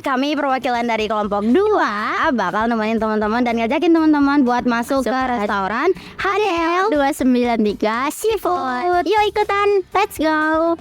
kami perwakilan dari kelompok 2 bakal nemenin teman-teman dan ngajakin teman-teman buat masuk ke restoran HDL 293 Seafood. Yuk ikutan, let's go.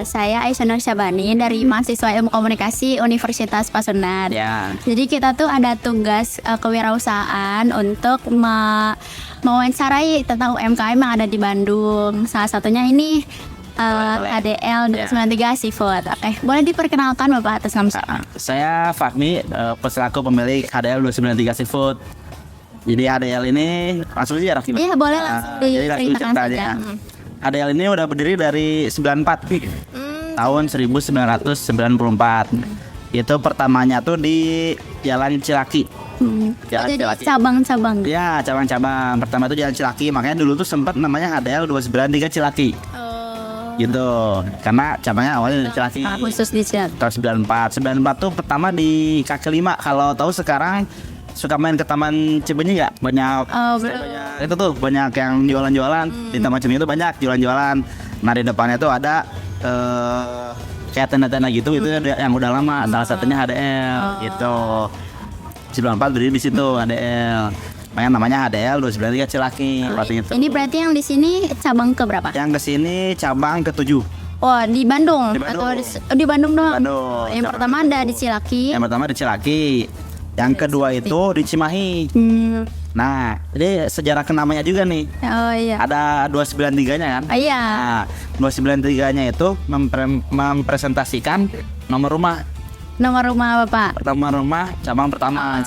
Saya Aisyah Nur Syabani dari mahasiswa Ilmu Komunikasi Universitas Pasundan. Ya. Jadi kita tuh ada tugas kewirausahaan untuk mewawancarai tentang UMKM yang ada di Bandung. Salah satunya ini HDL 293 Seafood. Oke, boleh diperkenalkan Bapak atas nama siapa? Saya Fahmi, selaku pemilik HDL 293 Seafood. Jadi HDL ini langsung aja Rafi. Iya, boleh langsung diceritakan saja. HDL ini udah berdiri dari 94 tahun 1994. Itu pertamanya tuh di Jalan Cilaki. Jadi cabang-cabang. Ya, cabang-cabang. Pertama itu Jalan Cilaki, makanya dulu tuh sempat namanya HDL 293 Cilaki. Gitu. Karena cabangnya awalnya dari Cilaki. Khusus di Cilaki. Tahun 94. 94 tuh pertama di kaki 5. Kalau tahu sekarang suka main ke Taman Cibenying nggak? Banyak itu tuh banyak yang jualan-jualan di Taman Cibenying itu banyak jualan-jualan. Nah di depannya tuh ada kayak tenda-tenda gitu itu yang udah lama. Salah satunya HDL gitu. 94 berdiri di situ HDL. Makanya namanya HDL 293 Cilaki. Ini berarti yang di sini cabang ke berapa? Yang ke sini cabang ke-7. Oh, di Bandung. Di Bandung. Atau di Bandung doang. Bandung. Yang pertama ada di Cilaki. Yang pertama di Cilaki. Yang kedua itu di Cimahi. Nah, jadi sejarah kenamanya juga nih. Oh iya. Ada 293-nya kan? Iya. Nah, 293-nya itu mempresentasikan nomor rumah. Nomor rumah Bapak. Nomor rumah cabang pertama.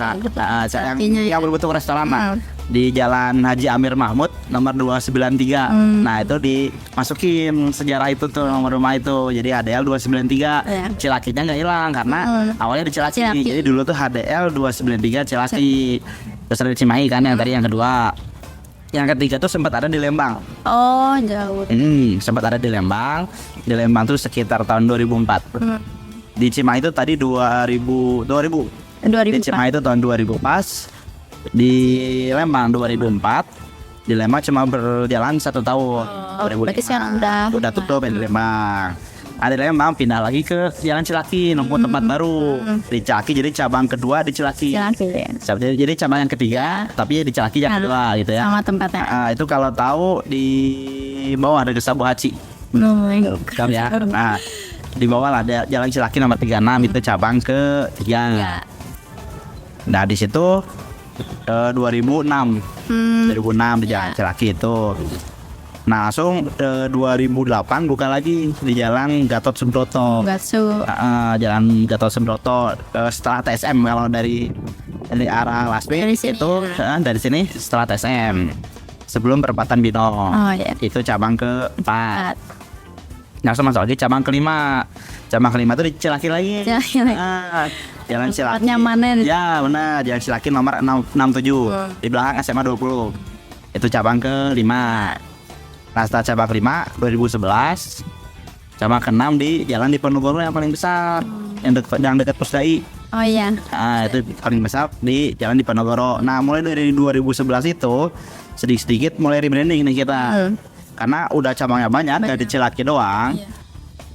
Yang berbentuk restoran di Jalan Haji Amir Mahmud nomor 293. Nah, itu dimasukin sejarah itu tuh nomor rumah itu. Jadi HDL 293. Cilakinya nggak hilang karena awalnya di Cilaki. Jadi dulu tuh HDL 293 Cilaki. Terus ada di Cimahi kan yang tadi yang kedua. Yang ketiga tuh sempat ada di Lembang. Oh, jauh. Sempat ada di Lembang. Di Lembang tuh sekitar tahun 2004. Di Cimahi itu tadi 2000. Di Cimahi itu tahun 2000 pas. Di Lembang 2004. Di Lembang cuma berjalan 1 tahun. Berarti sekarang udah tutup di Lembang. Ada Lembang pindah lagi ke Jalan Cilaki, nemu tempat baru di Cilaki. Jadi cabang kedua di Cilaki. Jadi cabang yang ketiga, tapi di Cilaki yang kedua gitu ya. Sama tempatnya. Itu kalau tahu di bawah ada Desa Bohaci. Ya. Nah, di bawah ada Jalan Cilaki nomor 36 itu cabang ke-3. Nah, di situ 2006 di Jalan Cilaki itu. Nah, langsung 2008 buka lagi di Jalan Gatot Subroto. Jalan Gatot Subroto setelah TSM. Kalau dari arah Lasmi itu dari sini setelah TSM sebelum perempatan Bino. Itu cabang ke-4. Langsung masuk lagi cabang ke-5. Cabang ke-5 itu di Cilaki lagi. Jalan Cilaki. Nyamanin. Ya benar, Jalan Cilaki nomor 67 di belakang SMA 20. Itu cabang ke-5. Nah setelah cabang ke-5 2011 cabang ke-6 di Jalan Diponegoro yang paling besar, yang dekat Pusdai. Oh iya. Nah itu paling besar di Jalan Diponegoro. Nah mulai dari 2011 itu sedikit-sedikit mulai rebranding nih kita. Karena udah cabangnya banyak, gak di Cilaki doang.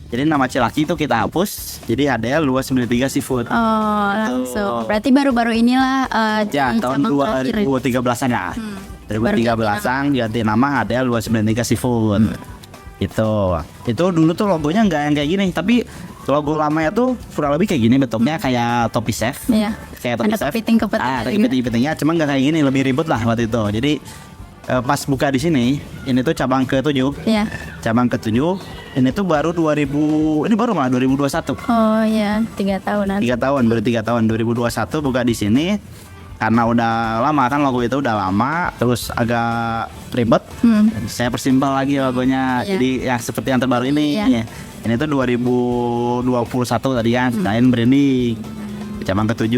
Jadi nama Cilaki itu kita hapus, jadi HDL 293 Seafood. Oh, langsung. Berarti baru-baru inilah tahun 2013-an ya. 2013-an ganti nama HDL 293 Seafood. Itu dulu tuh logonya nggak yang kayak gini, tapi logo lamanya tuh kurang lebih kayak gini bentuknya, kayak topi chef. Iya. Kayak topi chef. Ada kepiting-kepitingnya, cuma nggak kayak gini, lebih ribet lah waktu itu. Jadi pas buka di sini, ini tuh cabang ke-7. Iya. Cabang ke-7. Ini tuh baru 2021. Oh iya, 3 tahunan. 3 tahun, baru 3 tahun. 2021 buka di sini. Karena udah lama kan logo itu udah lama, terus agak ribet. Saya persimpel lagi logonya. Jadi yang seperti yang terbaru ini. Ini tuh 2021 tadi kan, lain branding. Cabang ke-7.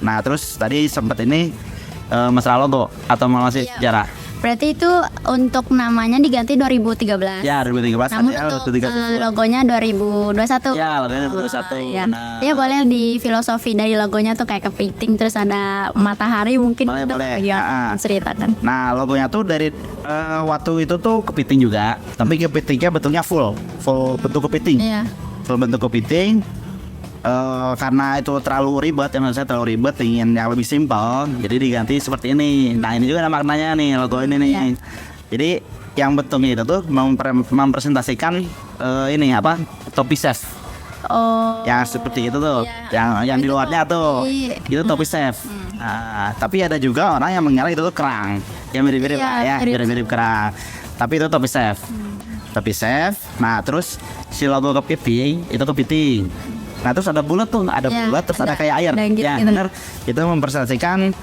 Nah, terus tadi sempat ini masalah logo atau masih sejarah? Berarti itu untuk namanya diganti 2013. Ya 2013. Namun HDL untuk 2013. logonya 2021. Ya logonya 2021. Ya. Nah, Ya boleh di filosofi dari logonya tuh kayak kepiting terus ada matahari mungkin Boleh, itu boleh. yang ceritakan. Nah logonya tuh dari waktu itu tuh kepiting juga, tapi kepitingnya bentuknya full bentuk kepiting, Iya. full bentuk kepiting. Karena itu terlalu ribet, yang saya terlalu ribet, ingin yang lebih simpel, jadi diganti seperti ini. Nah ini juga ada maknanya nih logo ini nih. Iya. Jadi yang bentuknya itu tuh mempresentasikan ini apa topi chef. Oh. Yang seperti itu tuh, yang di luarnya tuh, itu topi chef. Nah, tapi ada juga orang yang mengira itu tuh kerang, yang mirip-mirip Iya, lah ya, mirip-mirip kerang. Tapi itu topi chef, topi chef. Nah, terus si logo kepiting itu kepiting. Nah, terus ada bulat tuh, ada Iya, bulat, terus ada kayak air. ada gitu, Ya, gitu. benar. Itu mempresentasikan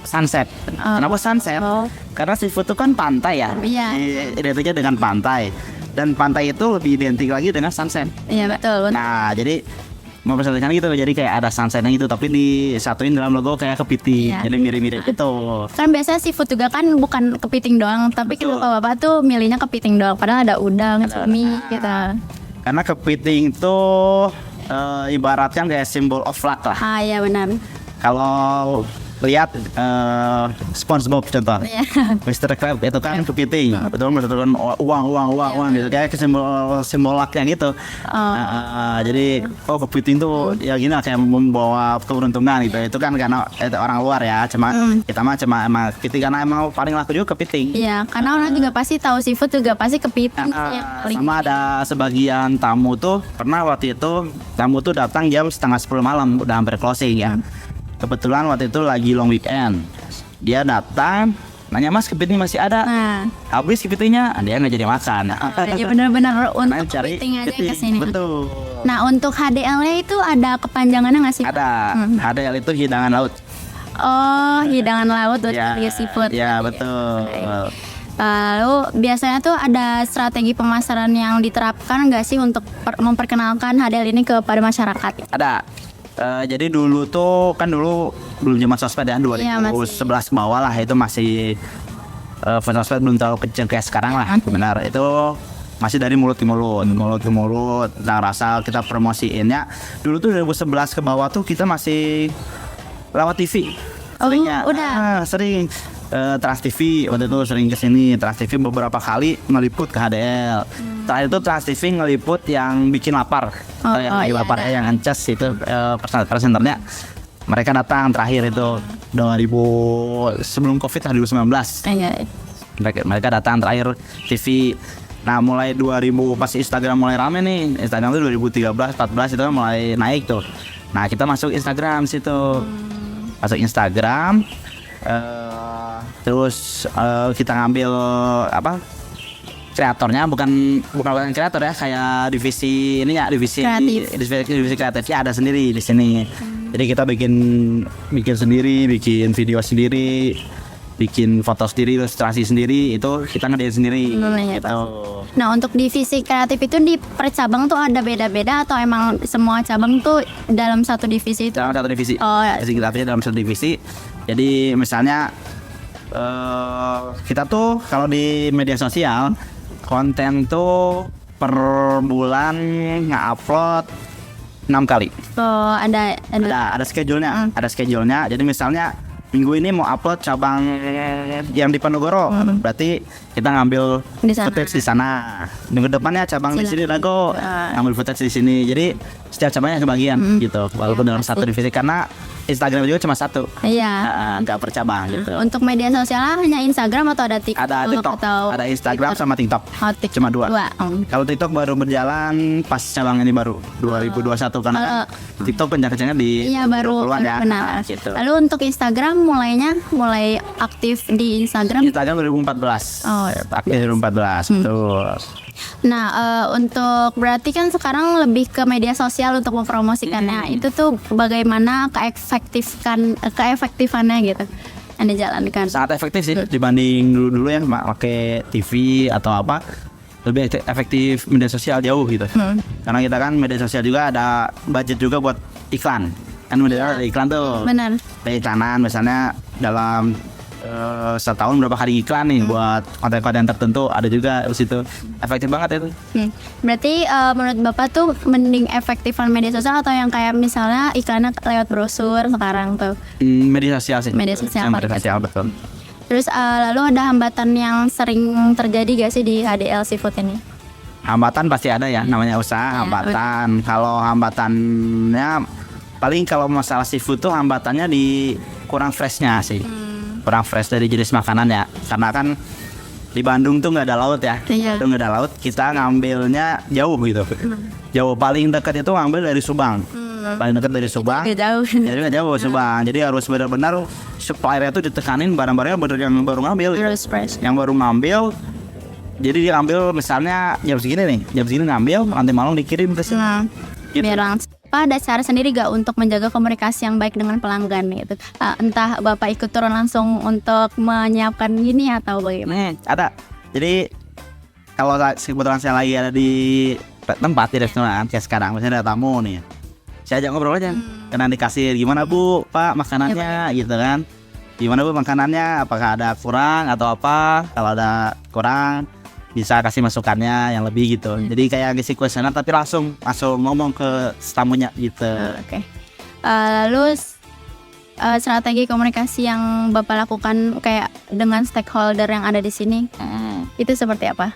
sunset. Kenapa sunset? Oh. Karena seafood itu kan pantai ya. Iya. Identiknya dengan pantai. Dan pantai itu lebih identik lagi dengan sunset. Iya betul. Nah, jadi mempresentasikan gitu, jadi kayak ada sunsetnya gitu, tapi disatuin dalam logo kayak kepiting, Iya. jadi mirip-mirip itu. Kan biasanya seafood juga kan bukan kepiting doang, tapi Betul. kalau bapak tuh milihnya kepiting doang, padahal ada udang, cumi gitu. Karena kepiting itu ibaratnya kayak simbol of luck lah. Ah iya benar. Kalau lihat SpongeBob contoh, Iya. Mr. Krab itu kan kepiting, betul menentukan uang gitu, kayak simbol lucknya gitu. Jadi kepiting tuh ya gini lah, kayak membawa keberuntungan gitu. Itu kan karena orang luar ya, kita mah cuma emang kepiting karena emang paling laku juga kepiting. Iya, karena orang juga pasti tahu seafood juga pasti kepiting sih yang paling. Sama ada sebagian tamu tuh pernah waktu itu tamu tuh datang jam 9:30 malam, udah hampir closing ya. Kebetulan waktu itu lagi long weekend, dia datang nanya, "Mas, kepiting masih ada?" Nah, Habis kepitingnya dia nggak jadi makan. jadi benar-benar Nah, untuk kepiting aja kepiting. kesini. Betul. Nah, untuk HDL-nya itu ada kepanjangannya nggak sih? Ada HDL itu hidangan laut. Oh, hidangan laut buat seafood. Ya betul. Lalu biasanya tuh ada strategi pemasaran yang diterapkan nggak sih untuk memperkenalkan HDL ini kepada masyarakat? Ada. Jadi dulu tuh kan dulu belum zaman sosmed ya, 2011 ke bawah lah, itu masih sosmed belum terlalu kenceng kayak sekarang lah. Benar, itu masih dari mulut ke mulut. Nah, rasa kita promosiinnya dulu tuh 2011 ke bawah tuh kita masih lewat TV. Oh, Seringnya. udah. Sering Trans TV waktu itu sering kesini. Trans TV beberapa kali ngeliput ke HDL. Terakhir itu Trans TV ngeliput yang bikin lapar, yang iya, lapar yang ancas itu presenternya. Mereka datang terakhir itu 2000 sebelum COVID 2019. Iya. Mereka datang terakhir TV. Nah, mulai 2000 pas Instagram mulai rame nih. Instagram itu 2013 14 itu mulai naik tuh. Nah, kita masuk Instagram situ. Masuk Instagram, terus kita ngambil apa, kreatornya bukan kreator ya, kayak divisi ini ya, divisi kreatifnya ada sendiri di sini. Jadi kita bikin sendiri, bikin video sendiri, bikin foto sendiri, ilustrasi sendiri, itu kita ngerjain sendiri. Gitu. Nah, untuk divisi kreatif itu di per cabang tuh ada beda-beda atau emang semua cabang tuh dalam satu divisi itu? Dalam satu divisi. Oh, ya. Divisi kreatifnya dalam satu divisi. Jadi misalnya kita tuh kalau di media sosial konten tuh per bulan nge-upload 6 kali. Oh, ada Ada schedule-nya, ada schedule-nya. Jadi misalnya minggu ini mau upload cabang yang di Ponorogo, berarti kita ngambil Di sana. footage di sana. Minggu depannya cabang di sini Dago, ngambil footage di sini. Jadi setiap cabangnya kebagian gitu, walaupun dalam satu divisi, karena Instagram juga cuma satu, Iya. nggak per cabang gitu. Untuk media sosial hanya Instagram atau ada TikTok? Ada TikTok, atau ada Instagram sama TikTok. Oh, TikTok. Cuma dua. Oh. Kalau TikTok baru berjalan pas cabang ini baru 2021 karena kan TikTok kencang-kencangnya di Iya baru 20-an ya. benar. Nah, gitu. Lalu untuk Instagram mulai aktif di Instagram. Instagram 2014. Oh, aktif 2014. Betul. Nah, untuk berarti kan sekarang lebih ke media sosial untuk mempromosikannya. Itu tuh bagaimana keefektifannya gitu yang dijalankan. Sangat efektif sih dibanding dulu-dulu yang pakai TV atau apa. Lebih efektif media sosial jauh gitu. Karena kita kan media sosial juga ada budget juga buat iklan. kan udah ada iklan tuh. Benar. Ada iklanan misalnya dalam setahun berapa hari iklan nih buat konten-konten tertentu, ada juga di situ. Efektif banget itu. Berarti menurut Bapak tuh mending efektifan media sosial atau yang kayak misalnya iklannya lewat brosur sekarang tuh? Media sosial sih. Media sosial. Media sosial betul. Terus lalu ada hambatan yang sering terjadi gak sih di HDL Seafood ini? Hambatan pasti ada ya, namanya usaha hambatan. Kalau hambatannya paling kalau masalah seafood tuh hambatannya di kurang freshnya sih. Kurang fresh dari jenis makanan ya, karena kan di Bandung tuh nggak ada laut ya. Iya. Itu nggak ada laut, kita ngambilnya jauh gitu. Jauh, paling dekat itu ngambil dari Subang. Paling dekat dari Subang. Jauh. Jadi nggak jauh Subang. Jadi harus benar-benar supplier itu ditekanin barang-barangnya bener yang baru ngambil. Harus fresh. Yang baru ngambil. Jadi dia ngambil misalnya jam segini ngambil, nanti malam dikirim ke sini. Gitu. Biar langsung. Pak, ada cara sendiri gak untuk menjaga komunikasi yang baik dengan pelanggan gitu? Entah Bapak ikut turun langsung untuk menyiapkan gini atau bagaimana? Ada. Jadi kalau kebetulan saya lagi ada di tempat di restoran kayak sekarang, misalnya ada tamu nih, saya ajak ngobrol aja. Karena dikasih gimana Bu, Pak makanannya gitu kan? Gimana Bu makanannya? Apakah ada kurang atau apa? Kalau ada kurang bisa kasih masukannya yang lebih gitu. Jadi kayak ngisi kuesioner tapi langsung ngomong ke tamunya gitu. Oke. Lalu strategi komunikasi yang Bapak lakukan kayak dengan stakeholder yang ada di sini itu seperti apa?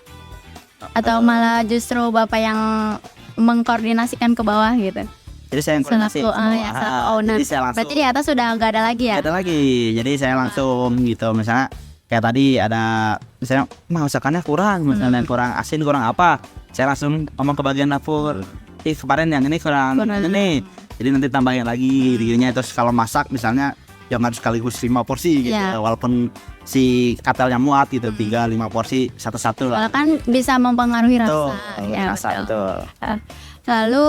Atau malah justru Bapak yang mengkoordinasikan ke bawah gitu? Jadi saya yang koordinasi. Selaku owner. Jadi saya langsung. Berarti di atas sudah nggak ada lagi ya? Nggak ada lagi. Jadi saya langsung gitu, misalnya kayak tadi ada misalnya masakannya kurang, misalnya kurang asin, kurang apa, saya langsung ngomong ke bagian dapur, kemarin yang ini kurang ini, jadi nanti tambahin lagi dirinya. Terus kalau masak misalnya jangan sekaligus 5 porsi gitu, walaupun si katelnya muat gitu, 3-5 porsi satu-satu lah. Soalnya kan bisa mempengaruhi rasa. Tuh, Ya, rasa betul. Lalu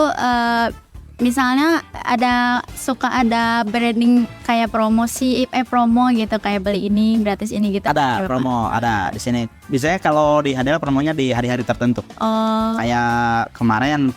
misalnya suka ada branding kayak promo gitu, kayak beli ini gratis ini gitu. Ada promo, ada di sini. Biasanya kalau di HDL promonya di hari-hari tertentu. Kayak kemarin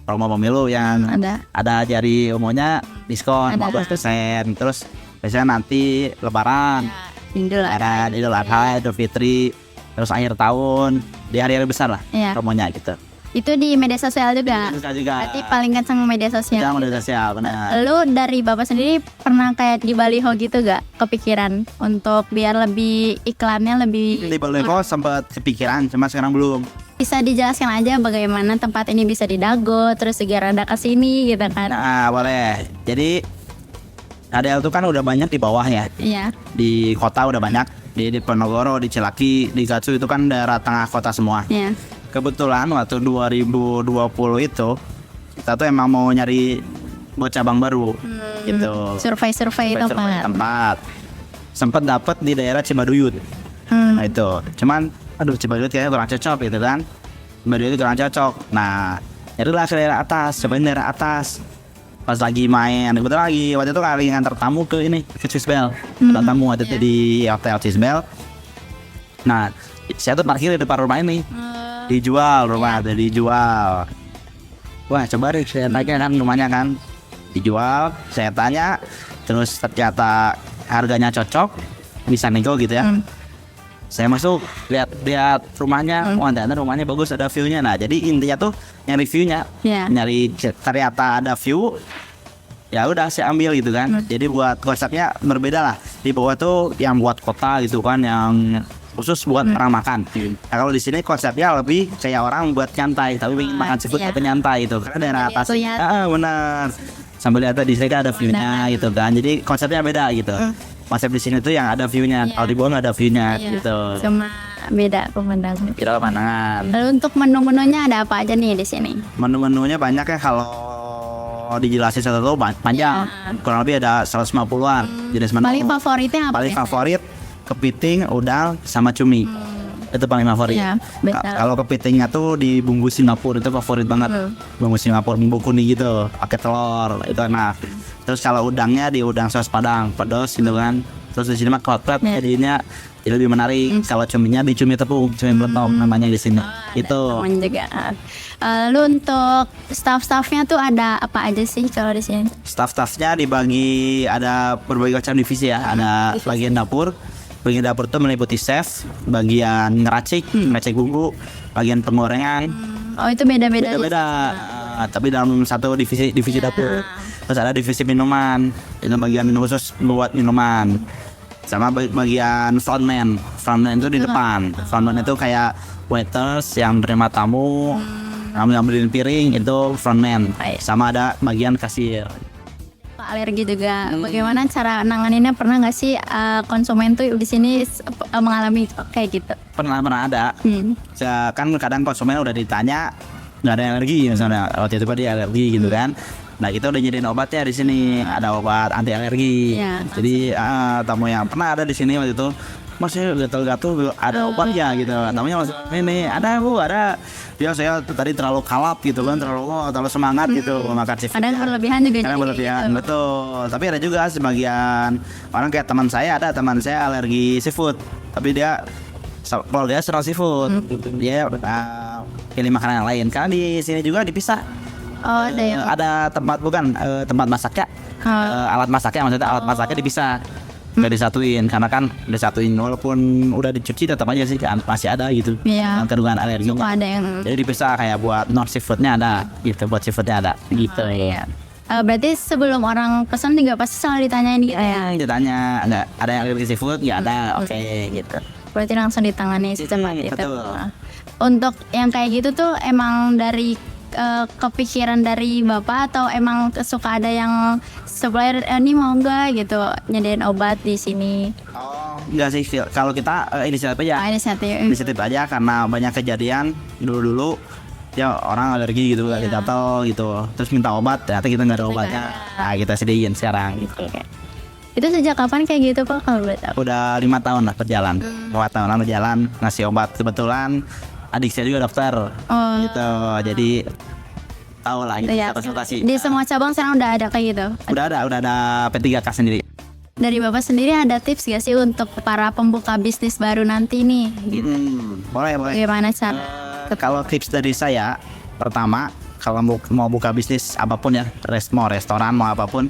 promo pemilu yang ada jari umumnya diskon 15%. Terus biasanya nanti Lebaran, Idul Adha, Idul Fitri, terus akhir tahun, di hari-hari besar lah promonya gitu. Itu di media sosial juga. Berarti paling kencang media sosial. Media sosial, benar. Lalu dari Bapak sendiri pernah kayak di baliho gitu gak kepikiran untuk biar lebih iklannya lebih? Di baliho sempat kepikiran, cuma sekarang belum. Bisa dijelaskan aja bagaimana tempat ini bisa didago, terus segera ada kesini gitu kan? Nah, boleh. Jadi HDL itu kan udah banyak di bawah ya. Iya. Di kota udah banyak. Di Ponorogo, di Cilaki, di Gatsu itu kan daerah tengah kota semua. Iya. Kebetulan waktu 2020 itu kita tuh emang mau nyari buat cabang baru gitu. Survei tempat. Sempat dapat di daerah Cibaduyut. Nah itu, cuman aduh Cibaduyut kayaknya kurang cocok gitu kan. Cibaduyut kurang cocok. Nah, nyarilah ke daerah atas, cobain daerah atas. Pas lagi main, kebetulan waktu itu kali ngantar tamu ke Cisbel. Ada tamu waktu itu di Hotel Cisbel. Nah, saya tuh parkir di depan rumah ini. Dijual rumah, dijual. Wah, coba deh saya tanya kan rumahnya kan. Dijual, saya tanya, terus ternyata harganya cocok, bisa nego gitu ya. Saya masuk, lihat rumahnya, ternyata rumahnya bagus, ada view-nya. Nah, jadi intinya tuh nyari view-nya, nyari ternyata ada view. Ya udah saya ambil gitu kan. Jadi buat konsepnya berbeda lah. Di bawah tuh yang buat kota gitu kan, yang khusus buat orang makan. Nah, kalau di sini konsepnya lebih kayak orang buat nyantai, tapi ingin makan seafood tapi nyantai itu. Karena daerah atas, benar. Sambil lihat di sini ada view-nya gitu kan. Jadi konsepnya beda gitu. Konsep di sini tuh yang ada view-nya, kalau di bawah nggak ada view-nya gitu. Cuma beda pemandangan. Beda pemandangan. Lalu untuk menu-menunya ada apa aja nih di sini? Menu-menunya banyak ya, kalau dijelasin satu panjang. Kurang lebih ada 150-an jenis menu. Paling favoritnya apa? Paling favorit kepiting, udang, sama cumi. Itu paling favorit. Kalau kepitingnya tuh di bumbu Singapura itu favorit banget. Bumbu Singapura, bumbu kuning gitu, pakai telur, itu enak. Terus kalau udangnya di udang saus Padang, pedas gitu kan. Terus di sini mah hot plate, jadinya Jadi lebih menarik. Kalau cuminya di cumi tepung, cumi meletok namanya di sini. Itu. Teman juga. Lalu untuk staff-staffnya tuh ada apa aja sih kalau di sini? Staff-staffnya dibagi ada berbagai macam divisi ya. Ada bagian dapur. Bagian dapur itu meliputi chef, bagian ngeracik bumbu, bagian penggorengan. Oh itu beda-beda. Beda-beda. Tapi dalam satu divisi dapur. Terus ada divisi minuman. Itu bagian minum khusus buat minuman. Sama bagian frontman itu di depan. Frontman itu kayak waiters yang terima tamu, ngambilin piring, itu frontman. Sama ada bagian kasir. Alergi juga. Bagaimana cara nanganinnya? Pernah nggak sih konsumen tuh di sini mengalami kayak gitu? Pernah ada. Kan kadang konsumen udah ditanya nggak ada alergi misalnya, waktu itu dia alergi gitu kan. Nah kita udah nyediain obatnya di sini, ada obat anti alergi. Jadi tamu yang pernah ada di sini waktu itu, Mas saya gatal-gatal ada obatnya gitu. Namanya Mas ini ada Bu, ada. Ya saya tadi terlalu kalap gitu kan, terlalu semangat gitu makan seafood. Ada berlebihan juga. Karena berlebihan, betul. Tapi ada juga sebagian orang kayak teman saya alergi seafood, tapi kalau dia senang seafood, dia pilih makanan yang lain. Karena di sini juga dipisah. Oh ada yang ada tempat tempat masaknya, alat masaknya dipisah, nggak disatuin karena kan disatuin walaupun udah dicuci tetap aja sih kan masih ada gitu kandungan alergi. Ada yang Jadi dipisah kayak buat non seafoodnya ada gitu, buat seafoodnya ada gitu ya. berarti sebelum orang pesan juga pasti selalu ditanyain gitu ya? Ditanya nggak ada yang alergi seafood, nggak ada, oke gitu. Berarti langsung ditangani secepatnya. Betul. Untuk yang kayak gitu tuh emang dari kepikiran dari Bapak atau emang suka ada yang supplier ini mau nggak gitu nyediain obat di sini? Oh, enggak sih, kalau kita inisiatif aja. Inisiatif aja karena banyak kejadian dulu ya orang alergi gitu, gatal gitu, terus minta obat, ternyata kita nggak ada obatnya. Nah kita sediain sekarang gitu. Itu sejak kapan kayak gitu Pak kalau boleh tahu? Udah 5 tahun lah berjalan. 5 tahunan berjalan ngasih obat. Kebetulan adik saya juga daftar gitu, jadi tahu lah gitu, konsultasi. Di semua cabang sekarang udah ada kayak gitu? Udah ada P3K sendiri. Dari Bapak sendiri ada tips gak sih untuk para pembuka bisnis baru nanti nih? Gitu. Boleh. Bagaimana cara? Kalau tips dari saya, pertama kalau mau buka bisnis apapun ya, mau restoran mau apapun,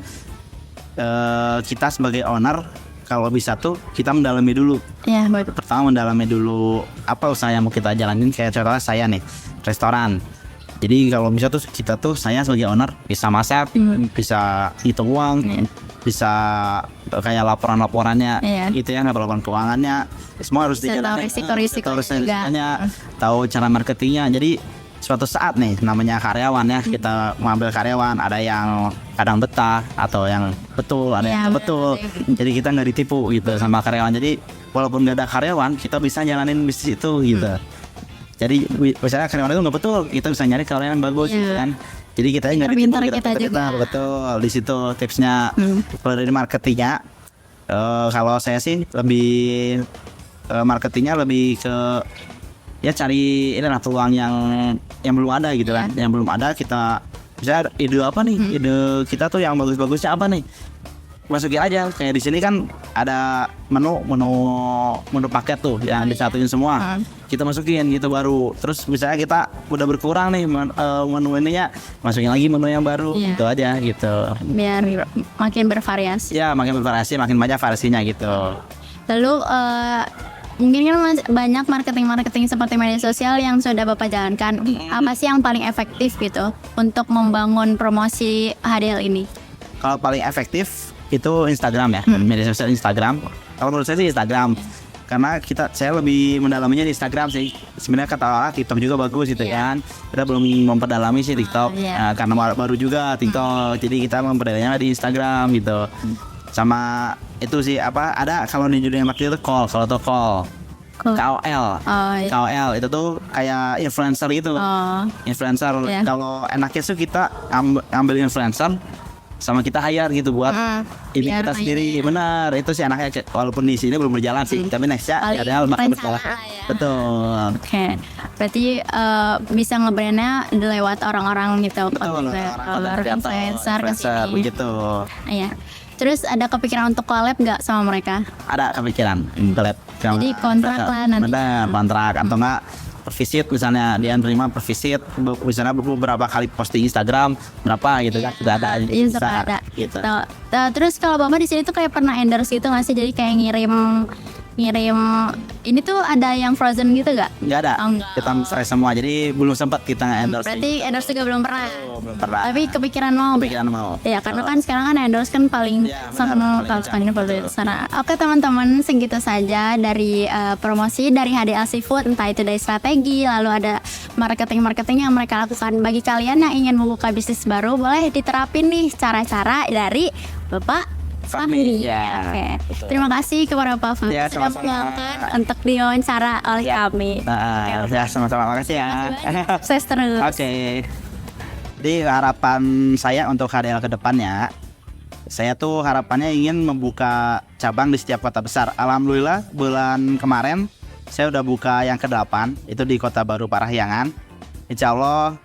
kita sebagai owner kalau bisa tuh kita mendalami dulu. Iya, betul. Pertama mendalami dulu apa usaha yang mau kita jalanin. Kayak contohnya saya nih, restoran. Jadi kalau bisa tuh kita tuh, saya sebagai owner bisa masak, bisa hitung uang, bisa kayak laporan-laporannya, gitu ya, laporan keuangannya, semua harus tahu risiko-risikonya, tahu cara marketingnya. Jadi suatu saat nih namanya karyawan ya, kita mengambil karyawan, ada yang kadang betah atau yang betul, ada yang betul. Jadi kita nggak ditipu gitu sama karyawan. Jadi walaupun nggak ada karyawan, kita bisa jalanin bisnis itu gitu. Jadi misalnya karyawan itu nggak betul, kita bisa nyari karyawan yang bagus gitu kan. Jadi kita nggak ditipu, kita juga betul. Di situ tipsnya. Kalau dari marketingnya, kalau saya sih lebih marketingnya lebih ke ya cari peluang yang belum ada gitu kan. Yang belum ada kita bisa ide apa nih, ide kita tuh yang bagus-bagusnya apa nih, masukin aja. Kayak di sini kan ada menu paket tuh yang disatuin semua, kita masukin gitu baru. Terus misalnya kita udah berkurang nih menu ininya, masukin lagi menu yang baru, gitu aja gitu. Biar makin bervariasi. Ya makin bervariasi, makin banyak variasinya gitu. Lalu mungkin kan banyak marketing seperti media sosial yang sudah Bapak jalankan. Apa sih yang paling efektif gitu untuk membangun promosi HDL ini? Kalau paling efektif itu Instagram ya, media sosial Instagram. Kalau menurut saya sih Instagram, karena saya lebih mendalaminya di Instagram sih. Sebenarnya kata orang TikTok juga bagus gitu kan. Kita belum memperdalami sih TikTok, karena baru juga TikTok. Jadi kita memperdalaminya di Instagram gitu. Sama itu sih ada kalau di dunia marketing itu KOL KOL itu tuh kayak influencer gitu. Influencer kalau enaknya tuh kita ambil influencer sama kita hire gitu buat ini kita sendiri. Benar, itu sih enaknya, walaupun di sini belum berjalan sih, tapi nextnya ada bakal berjalan. Betul. Oke. Berarti bisa nge-brandnya lewat orang-orang gitu. Betul, influencer influencer begitu. Iya. Terus ada kepikiran untuk collab nggak sama mereka? Ada kepikiran collab. Jadi kontrak lah nanti. Benar, kontrak atau enggak pervisit misalnya dia terima pervisit misalnya beberapa kali posting Instagram berapa gitu kan sudah ada Iya, sudah ada. gitu. Terus kalau Bapak di sini tuh kayak pernah endorse gitu nggak sih? Jadi kayak ngirim ini tuh ada yang frozen gitu gak? Nggak ada. Oh, enggak. Kita selesai semua jadi belum sempat kita endorse. Berarti endorse juga belum pernah. Belum pernah. Tapi kepikiran mau. Kepikiran mau. Ya karena kan sekarang kan endorse kan paling Ya, benar, sama paling ini paling sana. Oke teman-teman, segitu saja dari promosi dari HDL Seafood, entah itu dari strategi, lalu ada marketing yang mereka lakukan. Bagi kalian yang ingin membuka bisnis baru, boleh diterapin nih cara-cara dari Bapak Fahmi. Ya, Oke. betul. Terima kasih kepada Pak Fahmi Ya, sudah sama-sama. meluangkan untuk diwawancara oleh kami. Nah, ya sama-sama makasih ya. Sukses terus. Oke. Jadi harapan saya untuk HDL ke depannya, saya tuh harapannya ingin membuka cabang di setiap kota besar. Alhamdulillah bulan kemarin saya udah buka yang ke-8 itu di Kota Baru Parahyangan. Insya Allah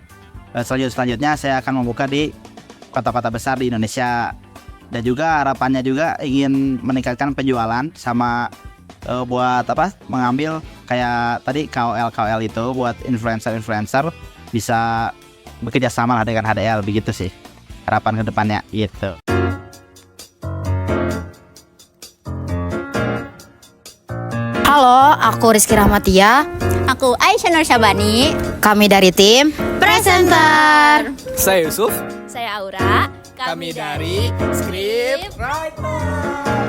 selanjutnya saya akan membuka di kota-kota besar di Indonesia. Dan juga harapannya juga ingin meningkatkan penjualan sama buat mengambil kayak tadi KOL itu buat influencer bisa bekerja sama lah dengan HDL begitu sih harapan kedepannya gitu. Halo, aku Rizky Rahmatia. Aku Aisyah Nur Syabani. Kami dari tim Presenter. Saya Yusuf. Saya Aura. Kami dari Script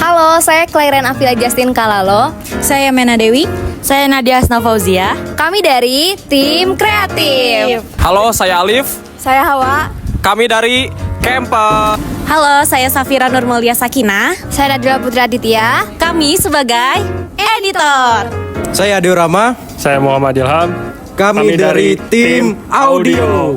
Halo, saya Clairen Afila Justin Kalalo. Saya Mena Dewi. Saya Nadia Asna Fauzia. Kami dari tim kreatif. Halo, saya Alif. Saya Hawa. Kami dari Kemper. Halo, saya Safira Nurmulia Sakina. Saya Nadira Putra Aditya. Kami sebagai editor. Saya Adi Rama. Saya Muhammad Ilham. Kami dari tim audio.